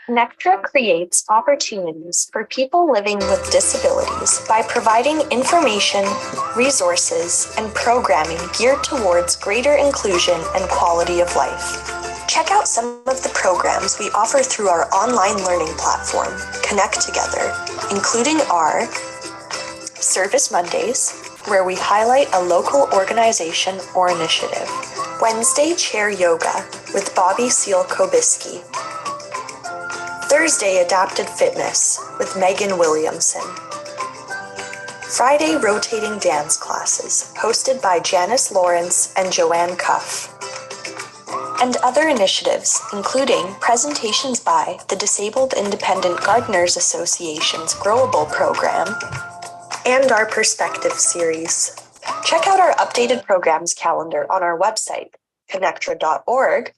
Nectra creates opportunities for people living with disabilities by providing information, resources, and programming geared towards greater inclusion and quality of life. Check out some of the programs we offer through our online learning platform, ConnecTogether, including our Service Mondays, where we highlight a local organization or initiative, Wednesday Chair Yoga with Bobby Seal-Kobiski, Thursday Adapted Fitness with Megan Williamson, Friday Rotating Dance Classes hosted by Janice Lawrence and Joanne Cuff, and other initiatives including presentations by the Disabled Independent Gardeners Association's Growable program and our Perspective series. Check out our updated programs calendar on our website, connectra.org,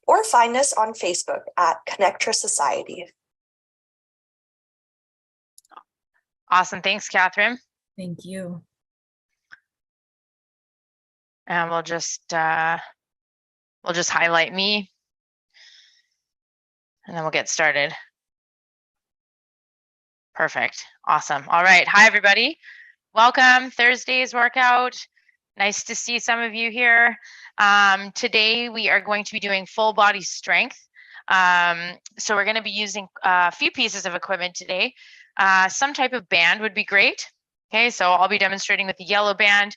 or find us on Facebook at Connectra Society. Awesome. Thanks, Catherine. Thank you. And we'll just highlight me, and then we'll get started. Perfect. Awesome. All right. Hi, everybody. Welcome. Thursday's workout. Nice to see some of you here. Today, we are going to be doing full body strength. So we're going to be using a few pieces of equipment today. Some type of band would be great. Okay, so I'll be demonstrating with the yellow band.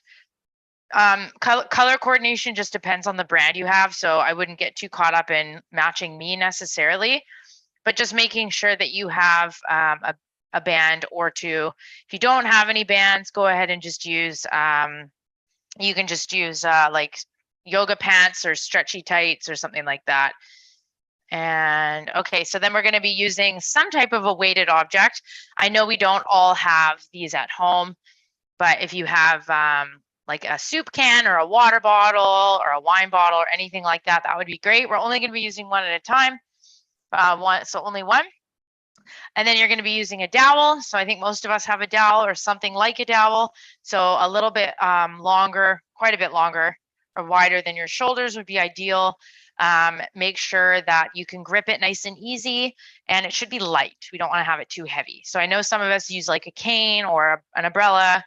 Color coordination just depends on the brand you have, so I wouldn't get too caught up in matching me necessarily, but just making sure that you have a band or two. If you don't have any bands, go ahead and just use, you can just use like yoga pants or stretchy tights or something like that. And okay, so then we're going to be using some type of a weighted object. I know we don't all have these at home, but if you have like a soup can or a water bottle or a wine bottle or anything like that, that would be great. We're only going to be using one at a time, so only one. And then you're going to be using a dowel. So I think most of us have a dowel or something like a dowel. So a little bit longer, quite a bit longer or wider than your shoulders would be ideal. Make sure that you can grip it nice and easy, and it should be light. We don't want to have it too heavy. So I know some of us use like a cane or an umbrella.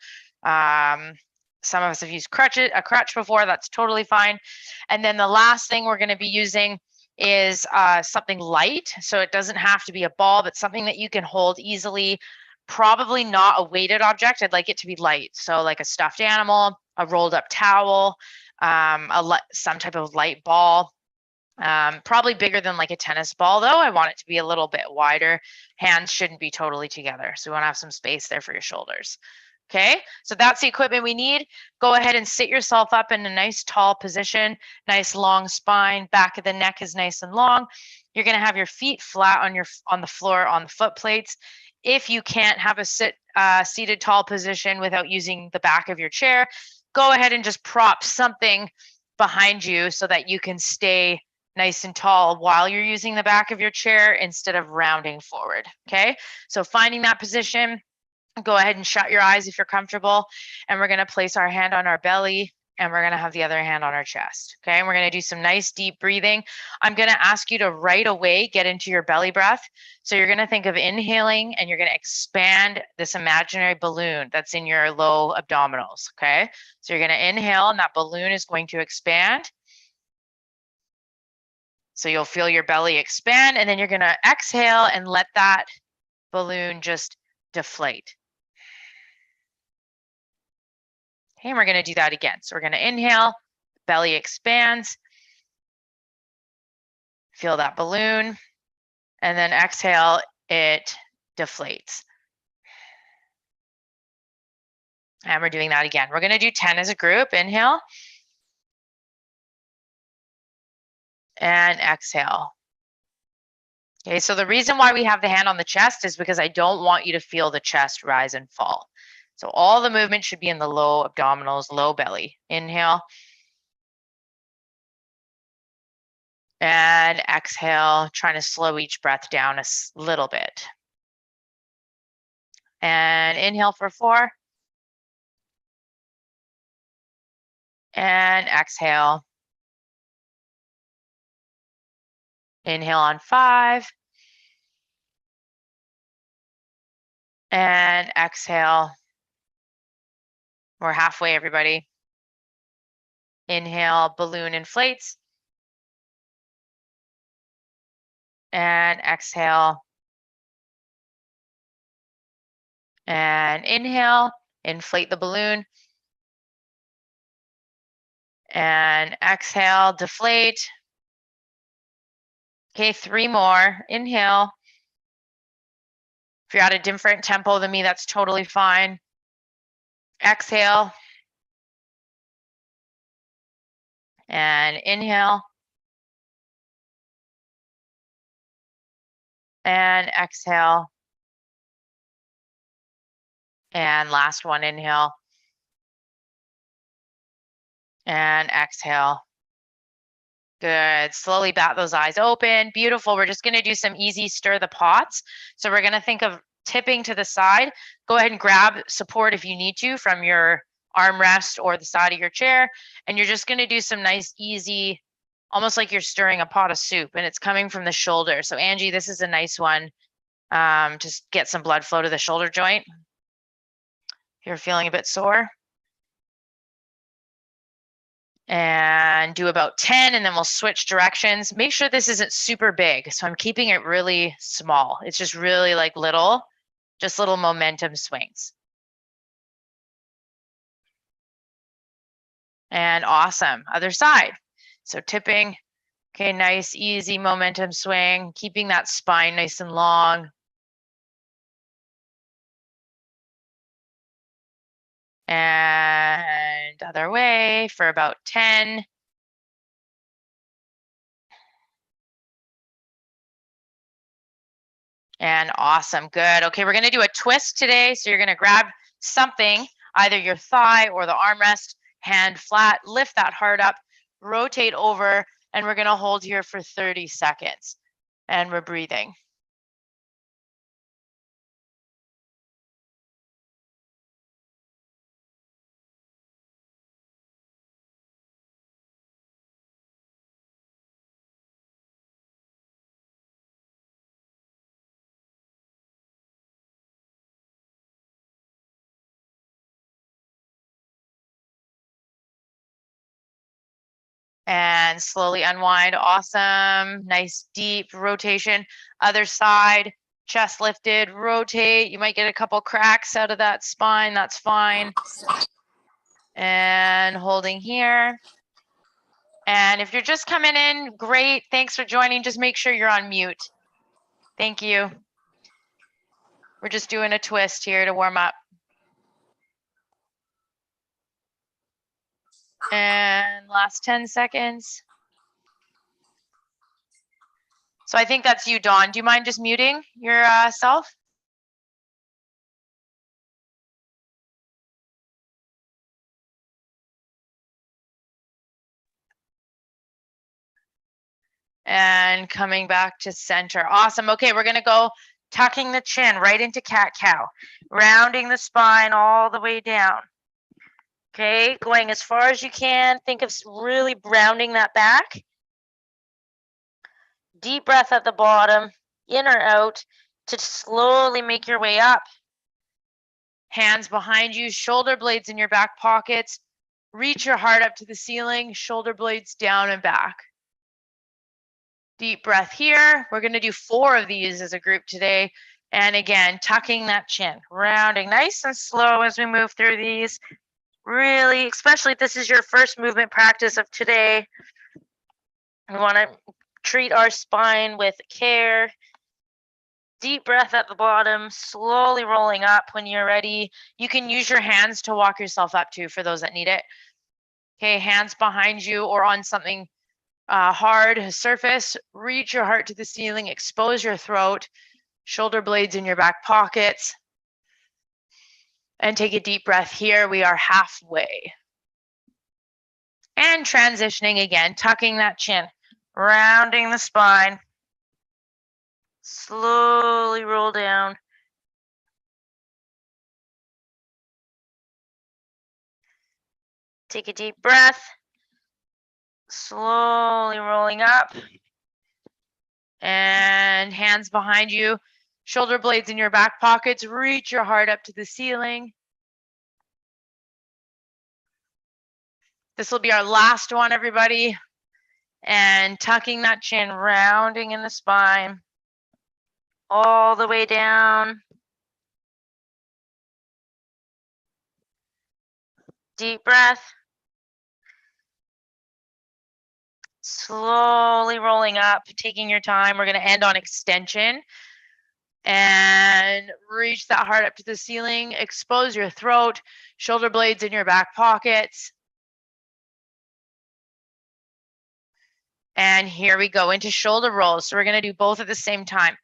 Some of us have used a crutch before. That's totally fine. And then the last thing we're going to be using is something light. So it doesn't have to be a ball, but something that you can hold easily. Probably not a weighted object. I'd like it to be light. So like a stuffed animal, a rolled up towel, some type of light ball. Probably bigger than like a tennis ball, though. I want it to be a little bit wider. Hands shouldn't be totally together. So we want to have some space there for your shoulders. Okay, so that's the equipment we need. Go ahead and sit yourself up in a nice tall position, nice long spine, back of the neck is nice and long. You're going to have your feet flat on the floor on the foot plates. If you can't have a seated tall position without using the back of your chair, go ahead and just prop something behind you so that you can stay nice and tall while you're using the back of your chair instead of rounding forward. Okay, so finding that position. Go ahead and shut your eyes if you're comfortable, and we're going to place our hand on our belly, and we're going to have the other hand on our chest. Okay, and we're going to do some nice deep breathing. I'm going to ask you to right away get into your belly breath. So you're going to think of inhaling, and you're going to expand this imaginary balloon that's in your low abdominals. Okay, so you're going to inhale, and that balloon is going to expand. So you'll feel your belly expand, and then you're going to exhale and let that balloon just deflate. Okay, and we're going to do that again. So we're going to inhale, belly expands, feel that balloon, and then exhale, it deflates. And we're doing that again. We're going to do 10 as a group. Inhale and exhale. Okay, so the reason why we have the hand on the chest is because I don't want you to feel the chest rise and fall. So all the movement should be in the low abdominals, low belly. Inhale. And exhale, trying to slow each breath down a little bit. And inhale for 4. And exhale. Inhale on 5. And exhale. We're halfway, everybody. Inhale, balloon inflates. And exhale. And inhale, inflate the balloon. And exhale, deflate. Okay, 3 more. Inhale. If you're at a different tempo than me, that's totally fine. Exhale. And inhale. And exhale. And last one, inhale. And exhale. Good. Slowly bat those eyes open. Beautiful. We're just going to do some easy stir the pots. So we're going to think of tipping to the side. Go ahead and grab support if you need to from your armrest or the side of your chair. And you're just going to do some nice, easy, almost like you're stirring a pot of soup and it's coming from the shoulder. So Angie, this is a nice one. Just get some blood flow to the shoulder joint. If you're feeling a bit sore. And do about 10, and then we'll switch directions. Make sure this isn't super big. So I'm keeping it really small. It's just really like little, just little momentum swings. And awesome, other side. So tipping, okay, nice, easy momentum swing, keeping that spine nice and long. And other way for about 10. And awesome, good. Okay, we're gonna do a twist today. So you're gonna grab something, either your thigh or the armrest, hand flat, lift that heart up, rotate over, and we're gonna hold here for 30 seconds. And we're breathing. And slowly unwind. Awesome. Nice deep rotation. Other side, chest lifted, rotate. You might get a couple cracks out of that spine. That's fine. And holding here. And if you're just coming in, great. Thanks for joining. Just make sure you're on mute. Thank you. We're just doing a twist here to warm up. And last 10 seconds. So I think that's you, Dawn. Do you mind just muting yourself? And coming back to center. Awesome. Okay, we're going to go tucking the chin right into cat-cow, rounding the spine all the way down. Okay, going as far as you can. Think of really rounding that back. Deep breath at the bottom, in or out, to slowly make your way up. Hands behind you, shoulder blades in your back pockets. Reach your heart up to the ceiling, shoulder blades down and back. Deep breath here. We're going to do 4 of these as a group today. And again, tucking that chin, rounding nice and slow as we move through these. Really, especially if this is your first movement practice of today, we want to treat our spine with care. Deep breath at the bottom, slowly rolling up when you're ready. You can use your hands to walk yourself up too for those that need it. Okay, hands behind you or on something hard surface. Reach your heart to the ceiling, expose your throat, shoulder blades in your back pockets. And take a deep breath here. We are halfway. And transitioning again, tucking that chin, rounding the spine. Slowly roll down. Take a deep breath. Slowly rolling up. And hands behind you, Shoulder blades in your back pockets. Reach your heart up to the ceiling. This will be our last one, everybody. And tucking that chin, rounding in the spine, all the way down. Deep breath. Slowly rolling up, taking your time. We're going to end on extension. And reach that heart up to the ceiling. Expose your throat, shoulder blades in your back pockets. And here we go into shoulder rolls. So we're going to do both at the same time.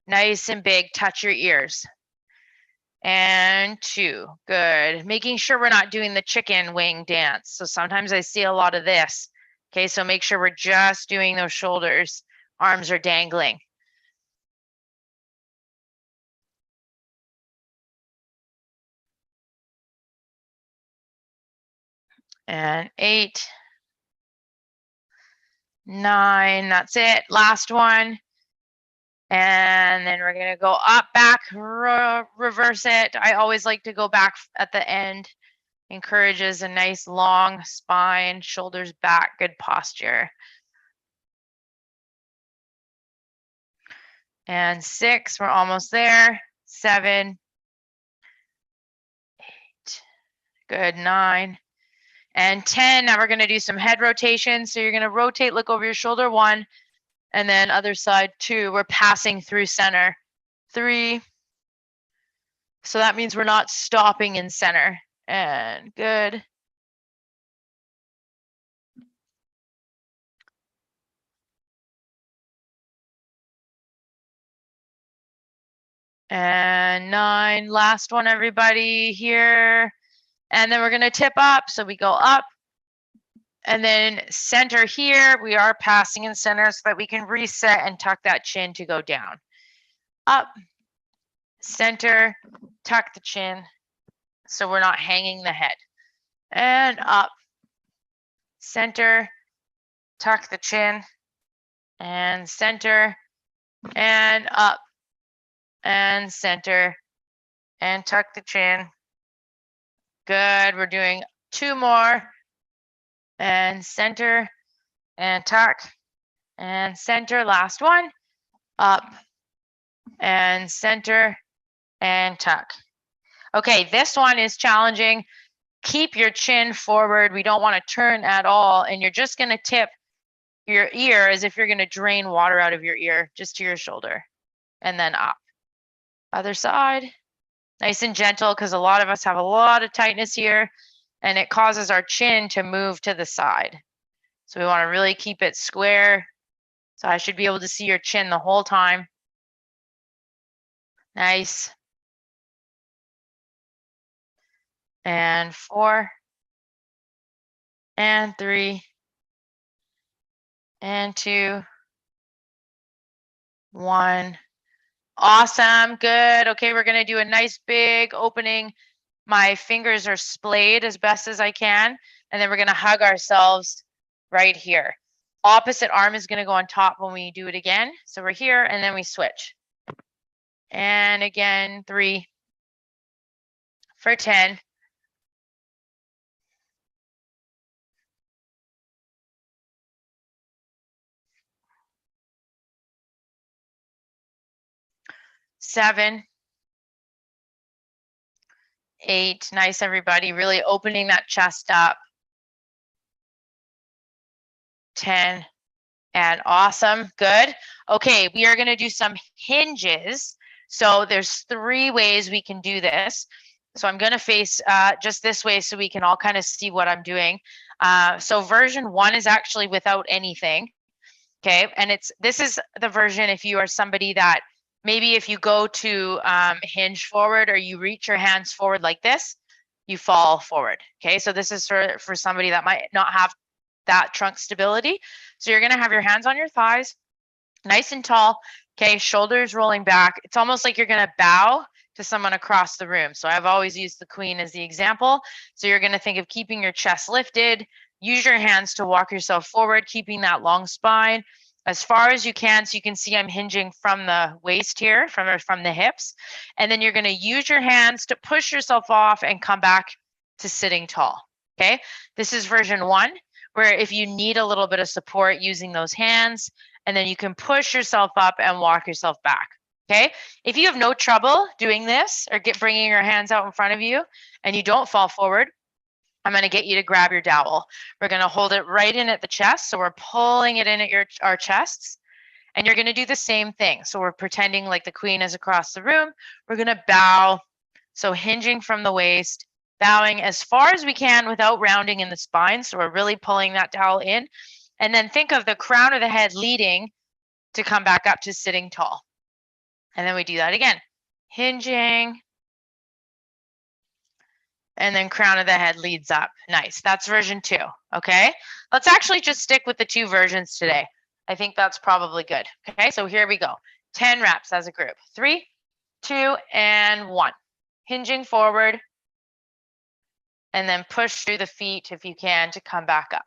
Nice and big, touch your ears. And 2, good. Making sure we're not doing the chicken wing dance. So sometimes I see a lot of this. Okay, so make sure we're just doing those shoulders. Arms are dangling. And 8, 9, that's it. Last one. And then we're going to go up, back, reverse it. I always like to go back at the end. Encourages a nice long spine, shoulders back, good posture. And 6, we're almost there. 7, 8, good, 9. And 10, now we're going to do some head rotation. So you're going to rotate, look over your shoulder, 1, and then other side, 2. We're passing through center, 3. So that means we're not stopping in center. And good. And 9, last one, everybody here. And then we're going to tip up. So we go up and then center here. We are passing in center so that we can reset and tuck that chin to go down. Up, center, tuck the chin so we're not hanging the head. And up, center, tuck the chin, and center, and up, and center, and tuck the chin. Good, we're doing 2 more. And center, and tuck, and center, last one. Up, and center, and tuck. Okay, this one is challenging. Keep your chin forward. We don't want to turn at all. And you're just going to tip your ear as if you're going to drain water out of your ear, just to your shoulder. And then up. Other side. Nice and gentle, because a lot of us have a lot of tightness here. And it causes our chin to move to the side. So we want to really keep it square. So I should be able to see your chin the whole time. Nice. And 4. And 3. And 2. 1. Awesome. Good. Okay, we're going to do a nice big opening. My fingers are splayed as best as I can. And then we're going to hug ourselves right here. Opposite arm is going to go on top when we do it again. So we're here and then we switch. And again, 3 for 10. 7, 8. Nice, everybody. Really opening that chest up. 10. And awesome. Good. Okay, we are going to do some hinges. So there's 3 ways we can do this. So I'm going to face just this way so we can all kind of see what I'm doing. So version 1 is actually without anything. Okay, and this is the version if you are somebody that maybe if you go to hinge forward or you reach your hands forward like this, you fall forward. Okay, so this is for somebody that might not have that trunk stability. So you're going to have your hands on your thighs, nice and tall. Okay, shoulders rolling back. It's almost like you're going to bow to someone across the room. So I've always used the queen as the example. So you're going to think of keeping your chest lifted. Use your hands to walk yourself forward, keeping that long spine. as far as you can. So you can see I'm hinging from the waist here, from the hips. And then you're going to use your hands to push yourself off and come back to sitting tall. Okay. This is version 1, where if you need a little bit of support using those hands, and then you can push yourself up and walk yourself back. Okay. If you have no trouble doing this or bringing your hands out in front of you and you don't fall forward, I'm going to get you to grab your dowel. We're going to hold it right in at the chest. So we're pulling it in at our chests. And you're going to do the same thing. So we're pretending like the queen is across the room. We're going to bow. So hinging from the waist, bowing as far as we can without rounding in the spine. So we're really pulling that dowel in. And then think of the crown of the head leading to come back up to sitting tall. And then we do that again. Hinging. And then crown of the head leads up. Nice. That's version 2. Okay. Let's actually just stick with the 2 versions today. I think that's probably good. Okay. So here we go. 10 reps as a group. 3, 2, and 1. Hinging forward. And then push through the feet if you can to come back up.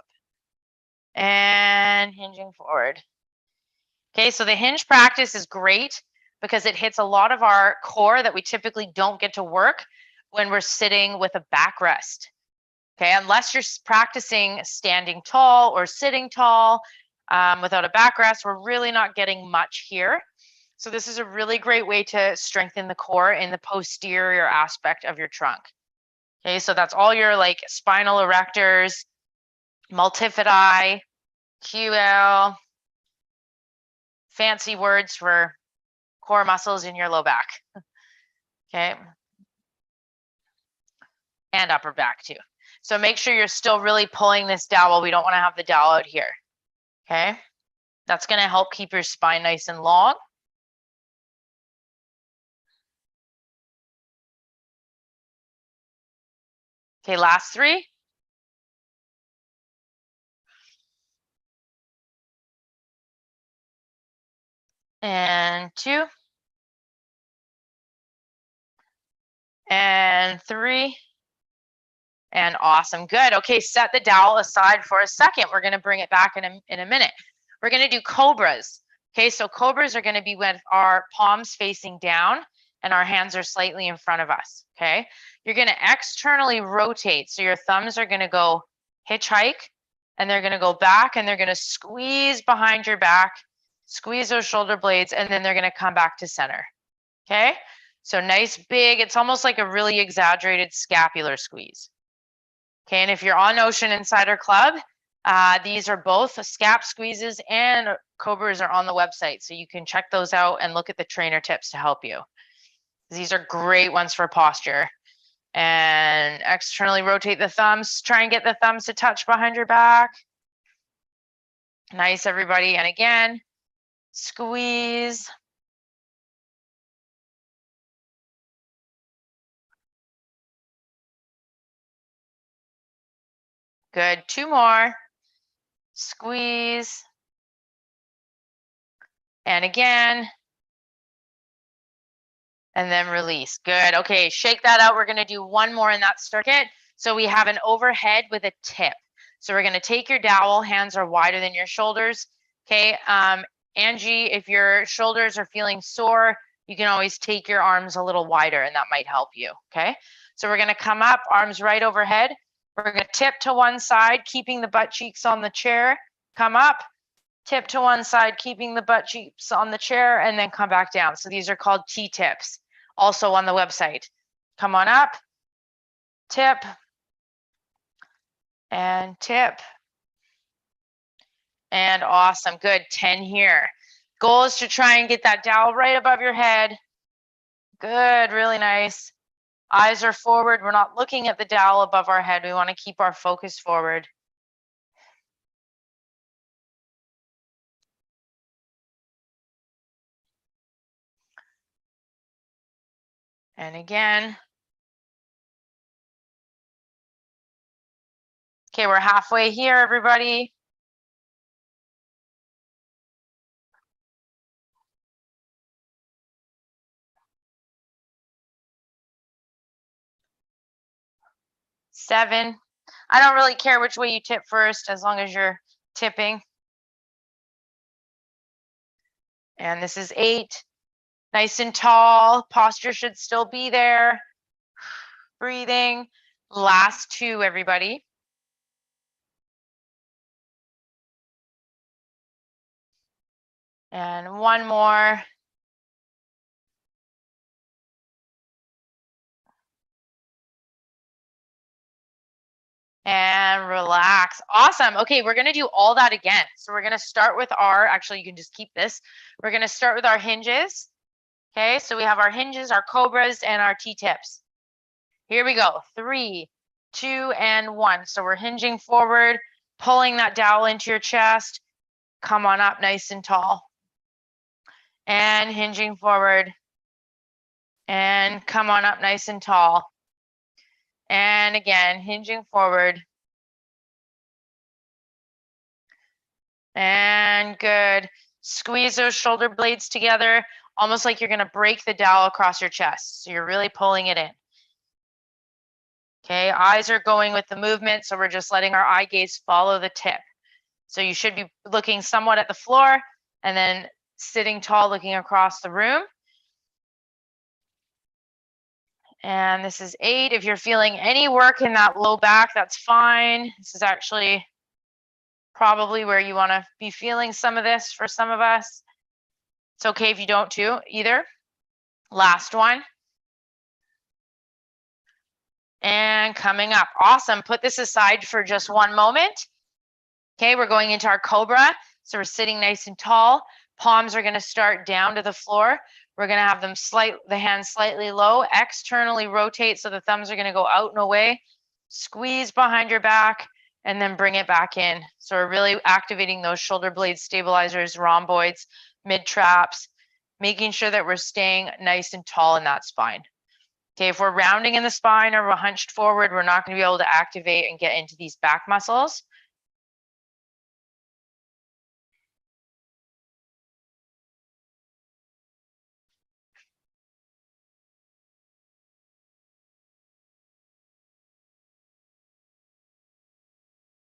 And hinging forward. Okay. So the hinge practice is great because it hits a lot of our core that we typically don't get to work when we're sitting with a backrest. Okay, unless you're practicing standing tall or sitting tall without a backrest, we're really not getting much here. So this is a really great way to strengthen the core in the posterior aspect of your trunk. Okay, so that's all your like spinal erectors, multifidi, QL, fancy words for core muscles in your low back. Okay. And upper back too. So make sure you're still really pulling this dowel. We don't want to have the dowel out here. Okay. That's going to help keep your spine nice and long. Okay, last 3. And 2. And 3. And awesome. Good. Okay, set the dowel aside for a second. We're going to bring it back in a minute. We're going to do cobras. Okay, so cobras are going to be with our palms facing down and our hands are slightly in front of us. Okay, you're going to externally rotate. So your thumbs are going to go hitchhike and they're going to go back and they're going to squeeze behind your back, squeeze those shoulder blades, and then they're going to come back to center. Okay, so nice big, it's almost like a really exaggerated scapular squeeze. Okay, and if you're on Ocean Insider Club, these are both scap squeezes and cobras are on the website. So you can check those out and look at the trainer tips to help you. These are great ones for posture. And externally rotate the thumbs. Try and get the thumbs to touch behind your back. Nice, everybody. And again, squeeze. Good. 2 more. Squeeze. And again. And then release. Good. Okay, shake that out. We're going to do 1 more in that circuit. So we have an overhead with a tip. So we're going to take your dowel. Hands are wider than your shoulders. Okay. Angie, if your shoulders are feeling sore, you can always take your arms a little wider and that might help you. Okay. So we're going to come up, arms right overhead. We're going to tip to one side, keeping the butt cheeks on the chair. Come up, tip to one side, keeping the butt cheeks on the chair, and then come back down. So these are called T-tips, also on the website. Come on up, tip, and tip. And awesome, good, 10 here. Goal is to try and get that dowel right above your head. Good, really nice. Eyes are forward. We're not looking at the dowel above our head. We want to keep our focus forward. And again. Okay, we're halfway here, everybody. Seven. I don't really care which way you tip first, as long as you're tipping. And this is 8. Nice and tall. Posture should still be there. Breathing. Last 2, everybody. And 1 more. And relax. Awesome. Okay, we're going to do all that again. So we're going to start with actually, you can just keep this. We're going to start with our hinges. Okay, so we have our hinges, our cobras, and our T-tips. Here we go. 3, 2, and 1. So we're hinging forward, pulling that dowel into your chest. Come on up nice and tall. And hinging forward. And come on up nice and tall. And again, hinging forward. And good. Squeeze those shoulder blades together, almost like you're going to break the dowel across your chest. So you're really pulling it in. Okay, eyes are going with the movement, so we're just letting our eye gaze follow the tip. So you should be looking somewhat at the floor and then sitting tall, looking across the room. And this is 8. If you're feeling any work in that low back, that's fine. This is actually probably where you want to be feeling some of this for some of us. It's okay if you don't too either. Last one. And coming up. Awesome. Put this aside for just 1 moment. Okay, we're going into our cobra. So we're sitting nice and tall. Palms are going to start down to the floor. We're going to have them the hands slightly low, externally rotate so the thumbs are going to go out and away. Squeeze behind your back and then bring it back in. So we're really activating those shoulder blade stabilizers, rhomboids, mid traps, making sure that we're staying nice and tall in that spine. Okay, if we're rounding in the spine or we're hunched forward, we're not going to be able to activate and get into these back muscles.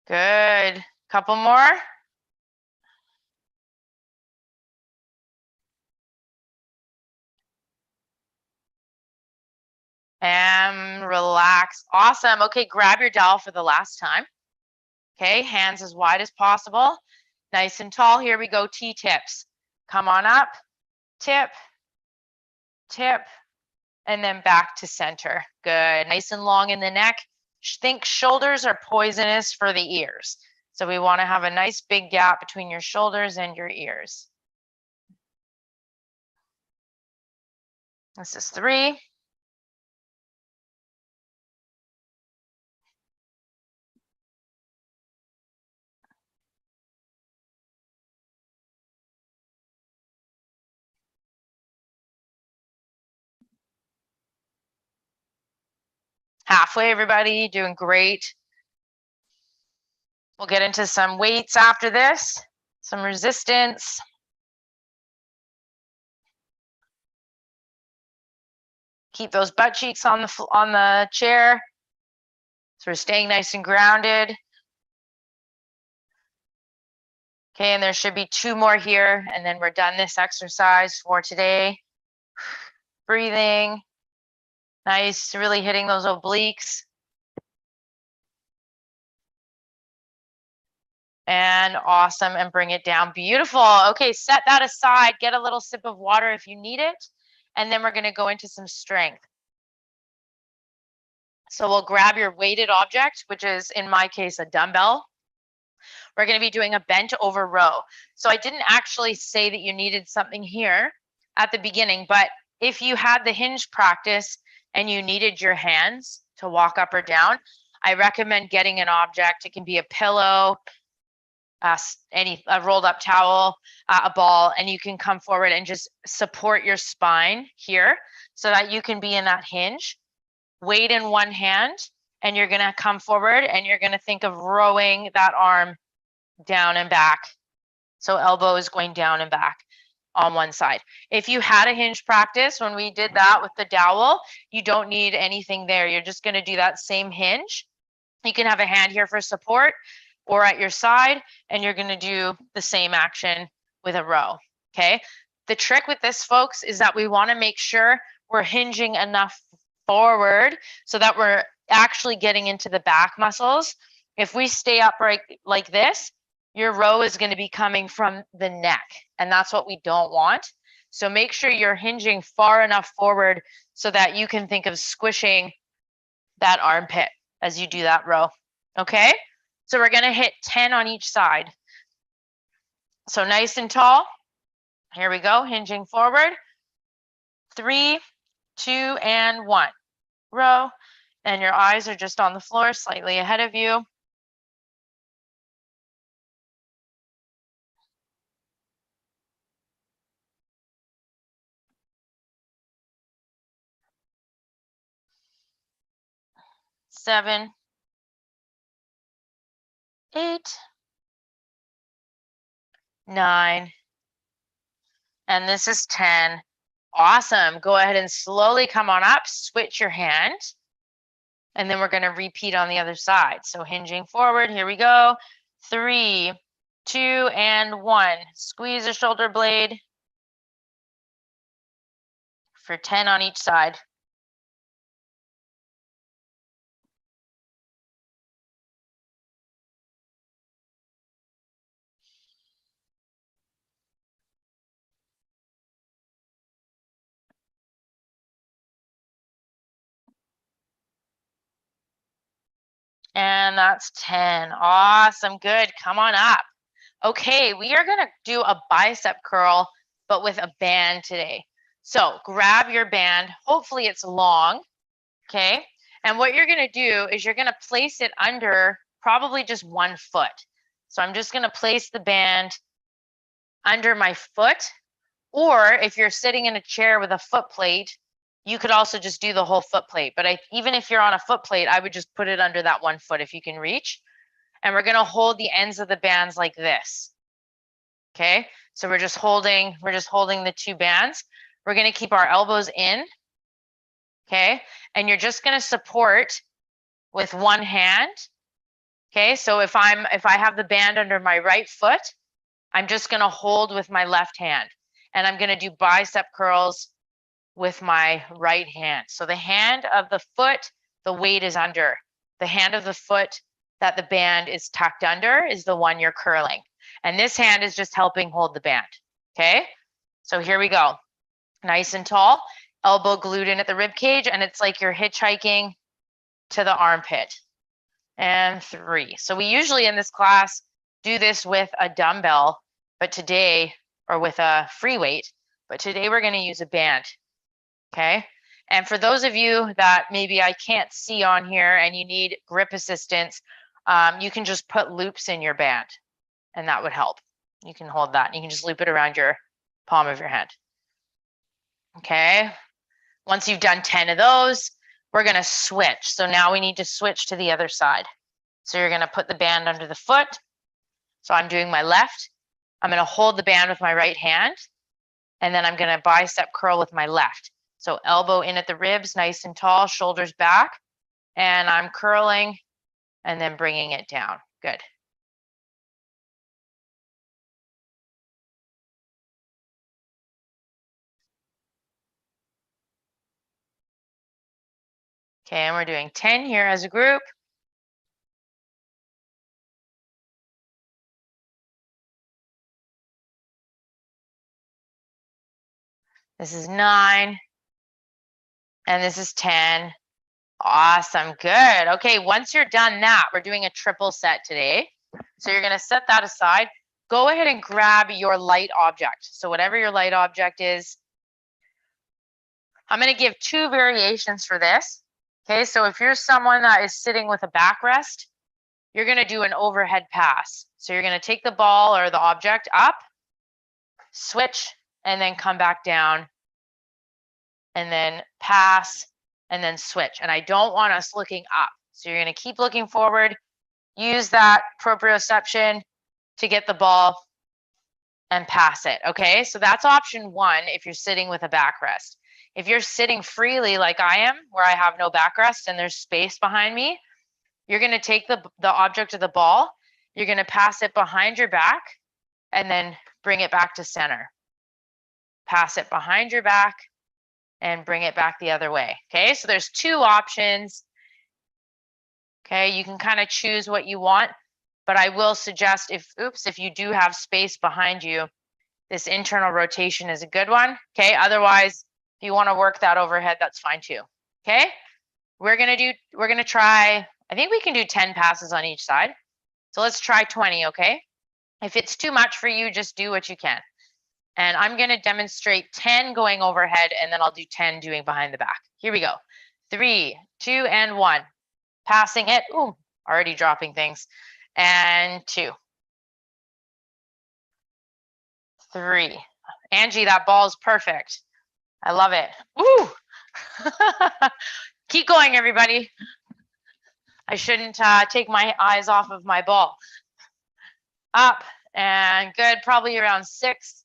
Good. Couple more. And relax. Awesome. Okay, grab your dowel for the last time. Okay, hands as wide as possible. Nice and tall. Here we go. T-tips. Come on up. Tip, tip, and then back to center. Good. Nice and long in the neck. Think shoulders are poisonous for the ears. So we want to have a nice big gap between your shoulders and your ears. This is 3. Halfway, everybody, doing great. We'll get into some weights after this, some resistance. Keep those butt cheeks on the chair. So we're staying nice and grounded. Okay, and there should be 2 more here, and then we're done this exercise for today. Breathing. Nice, really hitting those obliques. And awesome, and bring it down. Beautiful. Okay, set that aside. Get a little sip of water if you need it. And then we're going to go into some strength. So we'll grab your weighted object, which is in my case a dumbbell. We're going to be doing a bent over row. So I didn't actually say that you needed something here at the beginning, but if you had the hinge practice and you needed your hands to walk up or down, I recommend getting an object. It can be a pillow, a rolled up towel, a ball, and you can come forward and just support your spine here so that you can be in that hinge. Weight in one hand, and you're going to come forward and you're going to think of rowing that arm down and back. So elbow is going down and back on one side. If you had a hinge practice, when we did that with the dowel, you don't need anything there. You're just going to do that same hinge. You can have a hand here for support or at your side, and you're going to do the same action with a row. Okay. The trick with this, folks, is that we want to make sure we're hinging enough forward so that we're actually getting into the back muscles. If we stay upright like this, your row is going to be coming from the neck, and that's what we don't want. So make sure you're hinging far enough forward so that you can think of squishing that armpit as you do that row. Okay, so we're going to hit 10 on each side. So nice and tall. Here we go, hinging forward. 3, 2, and 1. Row, and your eyes are just on the floor, slightly ahead of you. Seven, 8, 9, and this is 10. Awesome. Go ahead and slowly come on up, switch your hand, and then we're going to repeat on the other side. So hinging forward, here we go. 3, 2, and 1. Squeeze the shoulder blade for 10 on each side. And that's 10. Awesome. Good. Come on up. Okay, we are going to do a bicep curl, but with a band today. So grab your band. Hopefully it's long. Okay. And what you're going to do is you're going to place it under probably just one foot. So I'm just going to place the band under my foot. Or if you're sitting in a chair with a foot plate, you could also just do the whole foot plate. But even if you're on a foot plate, I would just put it under that one foot if you can reach. And we're going to hold the ends of the bands like this. Okay, so we're just holding the two bands. We're going to keep our elbows in. Okay, and you're just going to support with one hand. Okay, so if I have the band under my right foot, I'm just going to hold with my left hand, and I'm going to do bicep curls with my right hand. So the hand of the foot, the weight is under. The hand of the foot that the band is tucked under is the one you're curling. And this hand is just helping hold the band. Okay, so here we go. Nice and tall, elbow glued in at the rib cage, and it's like you're hitchhiking to the armpit. And 3. So we usually in this class do this with a dumbbell, but today, or with a free weight, but today we're going to use a band. Okay. And for those of you that maybe I can't see on here and you need grip assistance, you can just put loops in your band and that would help. You can hold that. You can just loop it around your palm of your hand. Okay. Once you've done 10 of those, we're going to switch. So now we need to switch to the other side. So you're going to put the band under the foot. So I'm doing my left. I'm going to hold the band with my right hand. And then I'm going to bicep curl with my left. So elbow in at the ribs, nice and tall, shoulders back. And I'm curling and then bringing it down. Good. Okay, and we're doing 10 here as a group. This is 9. And this is 10. Awesome, good. Okay, once you're done that, we're doing a triple set today. So you're gonna set that aside. Go ahead and grab your light object. So whatever your light object is, I'm gonna give 2 variations for this. Okay, so if you're someone that is sitting with a backrest, you're gonna do an overhead pass. So you're gonna take the ball or the object up, switch, and then come back down, and then pass, and then switch. And I don't want us looking up. So you're going to keep looking forward, use that proprioception to get the ball and pass it. Okay, so that's option 1 if you're sitting with a backrest. If you're sitting freely like I am, where I have no backrest and there's space behind me, you're going to take the object of the ball, you're going to pass it behind your back, and then bring it back to center. pass it behind your back, and bring it back the other way. Okay, so there's two options. Okay, you can kind of choose what you want, but I will suggest if you do have space behind you, this internal rotation is a good one. Okay, otherwise, if you want to work that overhead, that's fine too. Okay, we're gonna try, I think we can do 10 passes on each side. So let's try 20, okay? If it's too much for you, just do what you can. And I'm gonna demonstrate 10 going overhead, and then I'll do 10 doing behind the back. Here we go. 3, 2, and 1. Passing it, ooh, already dropping things. And 2, 3. Angie, that ball is perfect. I love it. Woo! Keep going, everybody. I shouldn't take my eyes off of my ball. Up and good, probably around 6.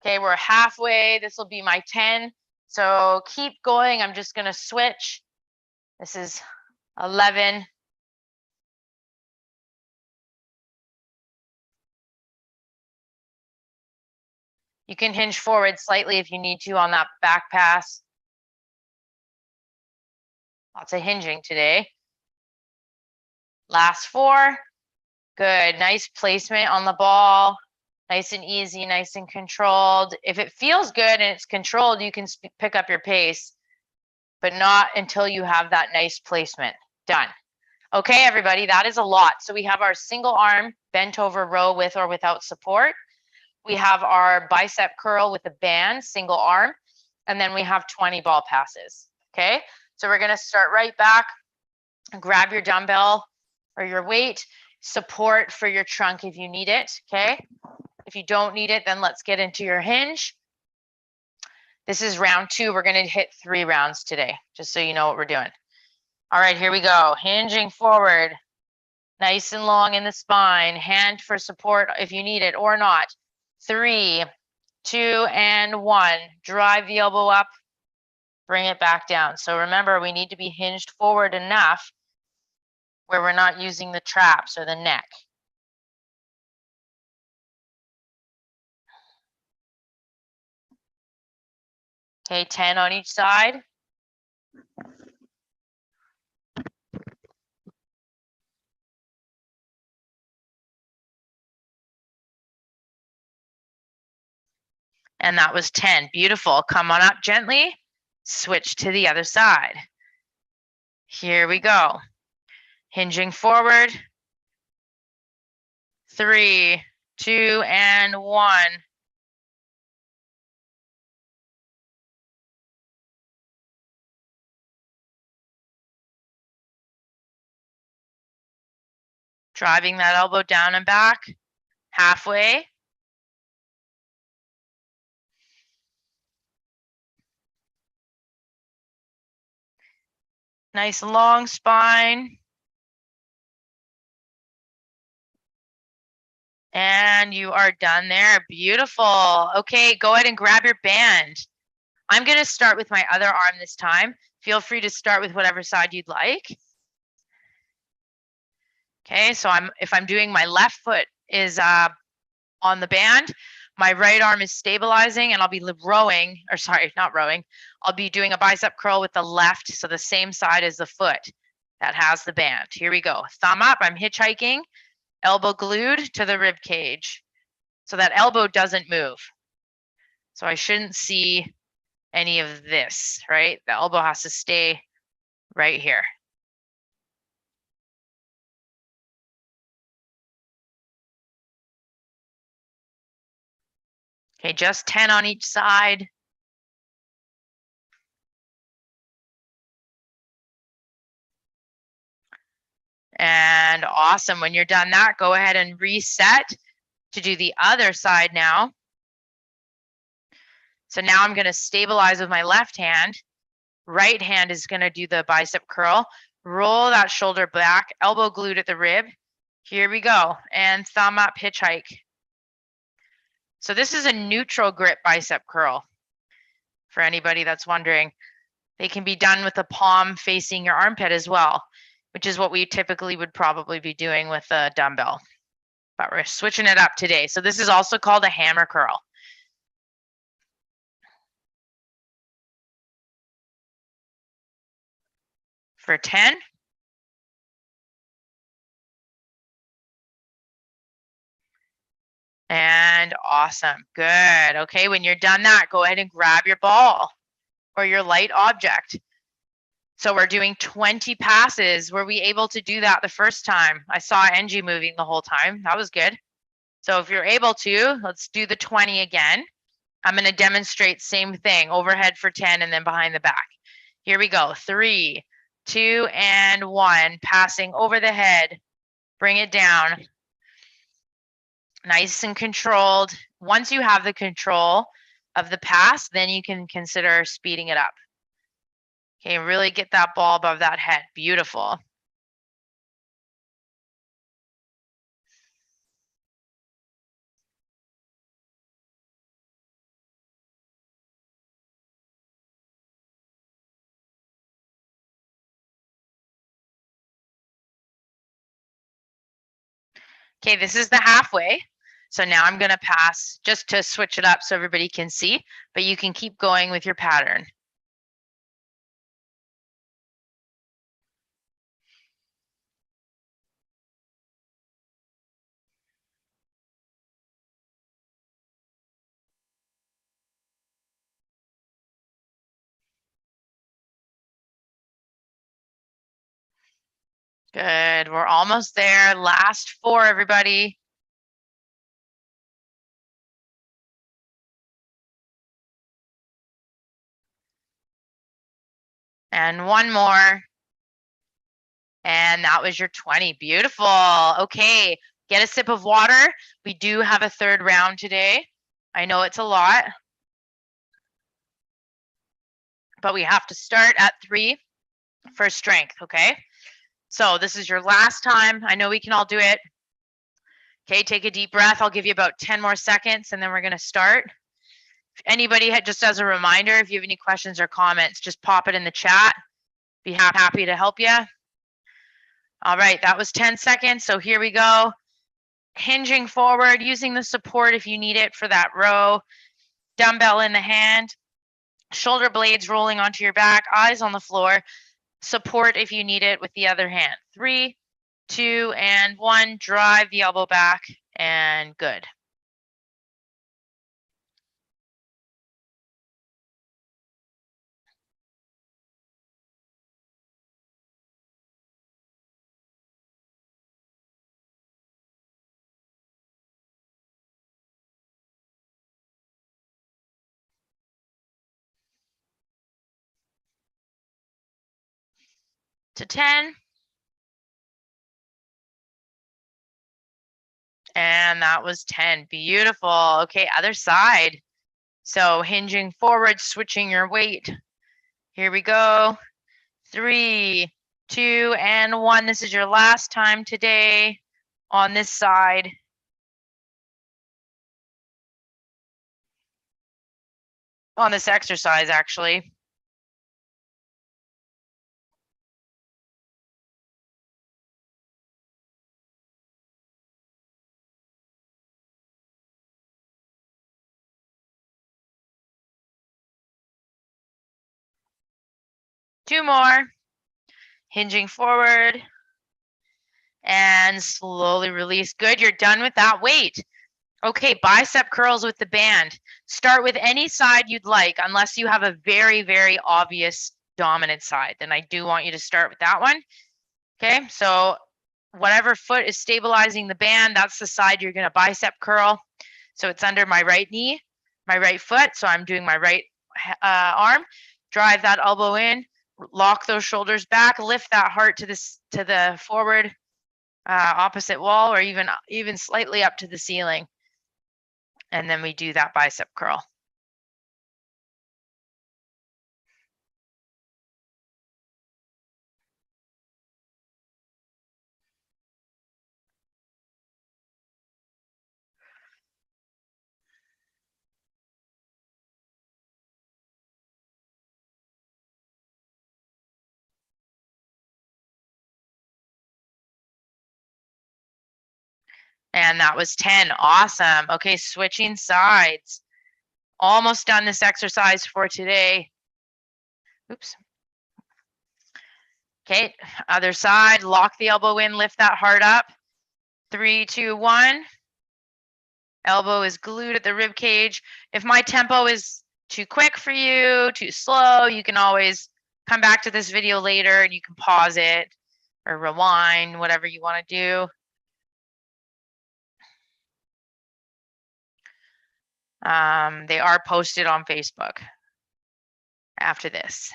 Okay, we're halfway. This will be my 10. So keep going. I'm just going to switch. This is 11. You can hinge forward slightly if you need to on that back pass. Lots of hinging today. Last 4. Good. Nice placement on the ball. Nice and easy, nice and controlled. If it feels good and it's controlled, you can pick up your pace, but not until you have that nice placement. Done. Okay, everybody, that is a lot. So we have our single arm bent over row with or without support. We have our bicep curl with a band, single arm, and then we have 20 ball passes. Okay, so we're gonna start right back. Grab your dumbbell or your weight, support for your trunk if you need it, okay? If you don't need it, then let's get into your hinge. This is round 2. We're gonna hit 3 rounds today, just so you know what we're doing. All right, here we go. Hinging forward, nice and long in the spine. Hand for support if you need it or not. 3, 2, and 1. Drive the elbow up, bring it back down. So remember, we need to be hinged forward enough where we're not using the traps or the neck. Okay, 10 on each side. And that was 10. Beautiful. Come on up gently. Switch to the other side. Here we go. Hinging forward. 3, 2, and 1. Driving that elbow down and back. Halfway. Nice long spine. And you are done there. Beautiful. Okay, go ahead and grab your band. I'm going to start with my other arm this time. Feel free to start with whatever side you'd like. Okay, so if I'm doing my left foot is on the band, my right arm is stabilizing, and I'll be rowing, or sorry, not rowing. I'll be doing a bicep curl with the left, so the same side as the foot that has the band. Here we go. Thumb up, I'm hitchhiking, elbow glued to the rib cage. So that elbow doesn't move. So I shouldn't see any of this, right? The elbow has to stay right here. Okay, just 10 on each side. And awesome. When you're done that, go ahead and reset to do the other side now. So now I'm going to stabilize with my left hand. Right hand is going to do the bicep curl. Roll that shoulder back, elbow glued at the rib. Here we go. And thumb up, hitchhike. So this is a neutral grip bicep curl. For anybody that's wondering, they can be done with the palm facing your armpit as well. which is what we typically would probably be doing with a dumbbell. But we're switching it up today. So this is also called a hammer curl. For 10. And awesome. Good. Okay, when you're done that, go ahead and grab your ball or your light object. So we're doing 20 passes. Were we able to do that the first time? I saw Angie moving the whole time. That was good. So if you're able to, let's do the 20 again. I'm going to demonstrate same thing, overhead for 10 and then behind the back. Here we go. 3, 2, and 1. Passing over the head. Bring it down. Nice and controlled. Once you have the control of the pass, then you can consider speeding it up. Okay, really get that ball above that head. Beautiful. Okay, this is the halfway. So now I'm going to pass just to switch it up so everybody can see, but you can keep going with your pattern. Good. We're almost there. Last 4, everybody. And 1 more. And that was your 20. Beautiful. Okay, get a sip of water. We do have a 3rd round today. I know it's a lot, but we have to start at 3 for strength, okay? So this is your last time. I know we can all do it. Okay, take a deep breath. I'll give you about 10 more seconds and then we're gonna start. If anybody had, just as a reminder, if you have any questions or comments, just pop it in the chat. Be happy to help you. All right, that was 10 seconds. So here we go. Hinging forward, using the support if you need it for that row. Dumbbell in the hand. Shoulder blades rolling onto your back, eyes on the floor. Support if you need it with the other hand. 3, 2, and 1. Drive the elbow back and good. To 10. And that was 10. Beautiful. Okay, other side. So hinging forward, switching your weight. Here we go. 3, 2, and 1. This is your last time today on this side. On this exercise, actually. Two more. Hinging forward. And slowly release. Good, you're done with that weight. Okay, bicep curls with the band. Start with any side you'd like, unless you have a very, very obvious dominant side. Then I do want you to start with that one. Okay, so whatever foot is stabilizing the band, that's the side you're going to bicep curl. So it's under my right knee, my right foot. So I'm doing my right arm. Drive that elbow in, lock those shoulders back, lift that heart to the forward opposite wall, or even slightly up to the ceiling. And then we do that bicep curl. And that was 10. Awesome. Okay, switching sides. Almost done this exercise for today. Oops. Okay, other side. Lock the elbow in, lift that heart up. 3, 2, 1. Elbow is glued at the rib cage. If my tempo is too quick for you, too slow, you can always come back to this video later and you can pause it or rewind, whatever you want to do. They are posted on Facebook after this.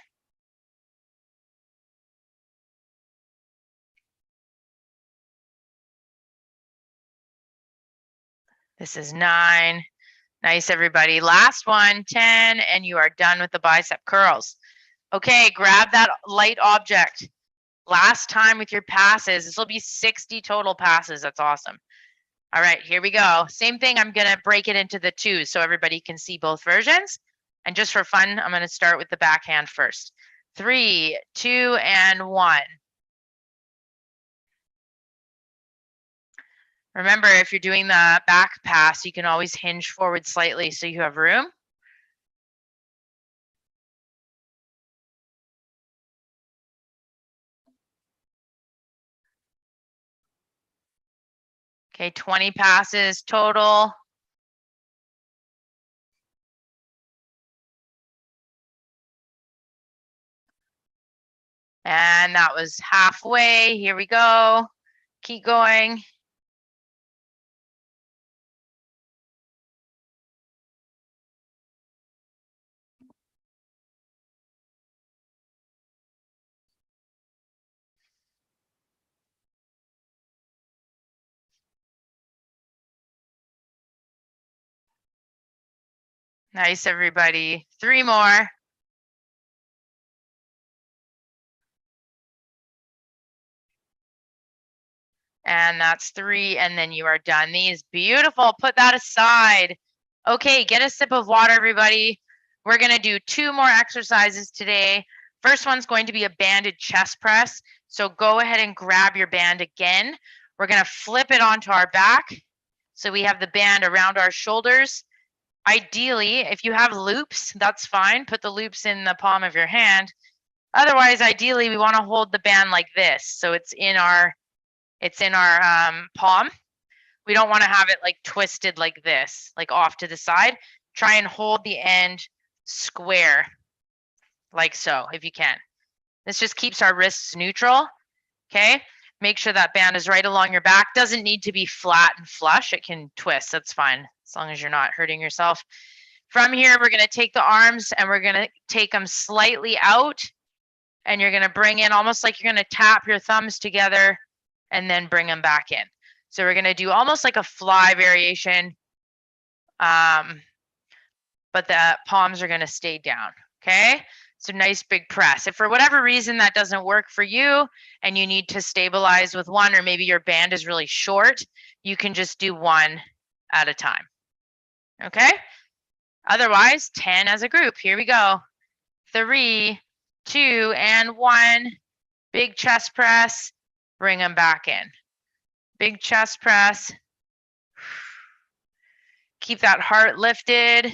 This is 9. Nice, everybody. Last one, 10, and you are done with the bicep curls. Okay, grab that light object. Last time with your passes. This will be 60 total passes. That's awesome. All right, here we go. Same thing, I'm gonna break it into the 2s so everybody can see both versions. And just for fun, I'm gonna start with the backhand first. 3, 2, and 1. Remember, if you're doing the back pass, you can always hinge forward slightly so you have room. Okay, 20 passes total. And that was halfway. Here we go. Keep going. Nice, everybody. 3 more. And that's 3, and then you are done. These, beautiful. Put that aside. Okay, get a sip of water, everybody. We're gonna do 2 more exercises today. First one's going to be a banded chest press. So go ahead and grab your band again. We're gonna flip it onto our back. So we have the band around our shoulders. Ideally, if you have loops, that's fine. Put the loops in the palm of your hand. Otherwise, ideally, we want to hold the band like this. So it's in our palm. We don't want to have it like twisted like this, like off to the side. Try and hold the end square, like so, if you can. This just keeps our wrists neutral, okay? Make sure that band is right along your back. Doesn't need to be flat and flush. It can twist, that's fine, as long as you're not hurting yourself. From here, we're gonna take the arms and we're gonna take them slightly out, and you're gonna bring in almost like you're gonna tap your thumbs together and then bring them back in. So we're gonna do almost like a fly variation, but the palms are gonna stay down, okay? So nice big press. If for whatever reason that doesn't work for you and you need to stabilize with one, or maybe your band is really short, you can just do 1 at a time, okay? Otherwise, 10 as a group. Here we go. 3, 2, and 1. Big chest press. Bring them back in. Big chest press. Keep that heart lifted.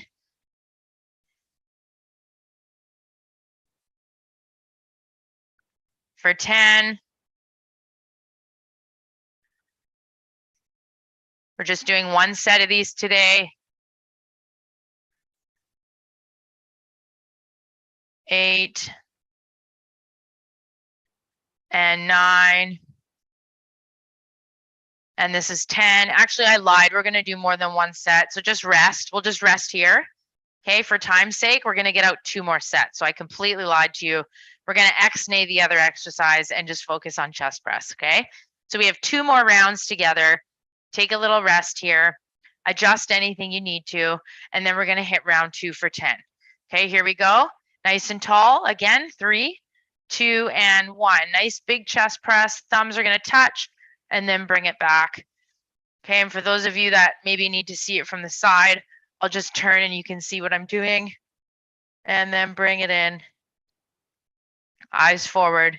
For 10. We're just doing 1 set of these today. 8. And 9. And this is 10. Actually, I lied. We're gonna do more than 1 set. So just rest. We'll just rest here. Okay, for time's sake, we're gonna get out 2 more sets. So I completely lied to you. We're gonna ex-nay the other exercise and just focus on chest press, okay? So we have 2 more rounds together. Take a little rest here. Adjust anything you need to. And then we're gonna hit round 2 for 10. Okay, here we go. Nice and tall. Again, 3, 2, and 1. Nice big chest press. Thumbs are gonna touch and then bring it back. Okay, and for those of you that maybe need to see it from the side, I'll just turn and you can see what I'm doing. And then bring it in. Eyes forward.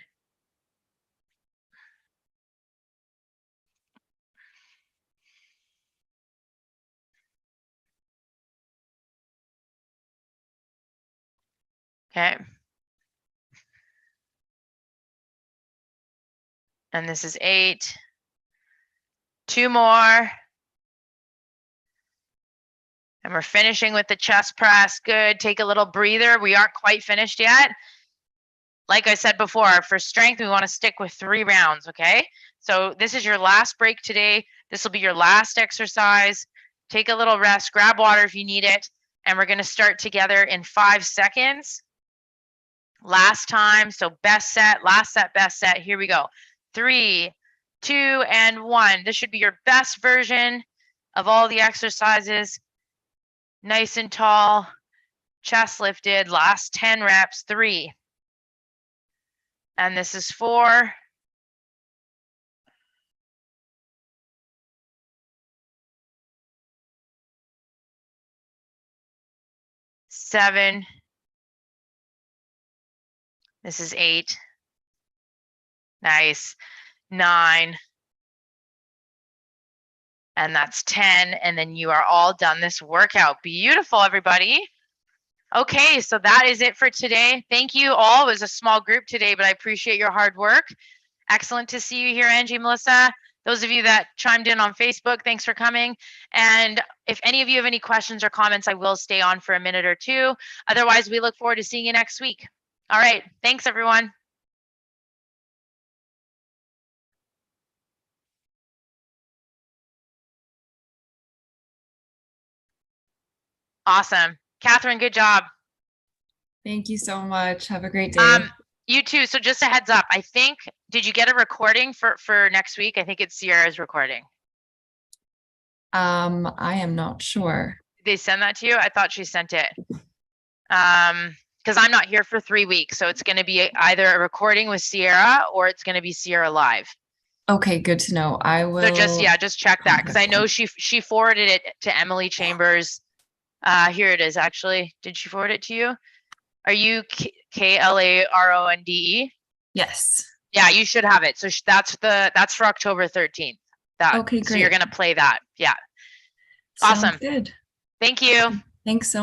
Okay. And this is 8. 2 more. And we're finishing with the chest press. Good. Take a little breather. We aren't quite finished yet. Like I said before, for strength, we want to stick with 3 rounds, okay? So this is your last break today. This will be your last exercise. Take a little rest, grab water if you need it, and we're going to start together in 5 seconds. Last time, so best set, last set, best set. Here we go. 3, 2, and 1. This should be your best version of all the exercises. Nice and tall, chest lifted, last 10 reps, 3. And this is 4. 7. This is 8. Nice. 9. And that's 10. And then you are all done this workout. Beautiful, everybody. Okay, so that is it for today. Thank you all. It was a small group today, but I appreciate your hard work. Excellent to see you here, Angie, Melissa. Those of you that chimed in on Facebook, thanks for coming. And if any of you have any questions or comments, I will stay on for a minute or 2. Otherwise, we look forward to seeing you next week. All right, thanks, everyone. Awesome. Catherine, good job. Thank you so much. Have a great day. You too. So just a heads up, I think, did you get a recording for next week? I think it's Sierra's recording. I am not sure. Did they send that to you? I thought she sent it. Because I'm not here for 3 weeks. So it's going to be either a recording with Sierra or it's going to be Sierra live. Okay, good to know. I will. So just check that, because I know she forwarded it to Emily Chambers. Here it is, actually. Did she forward it to you? Are you KLARONDE? Yes. Yeah, you should have it. So that's for October 13th. Okay, great. So you're gonna play that. Yeah. Sounds Awesome. good. Thank you. Thanks so much.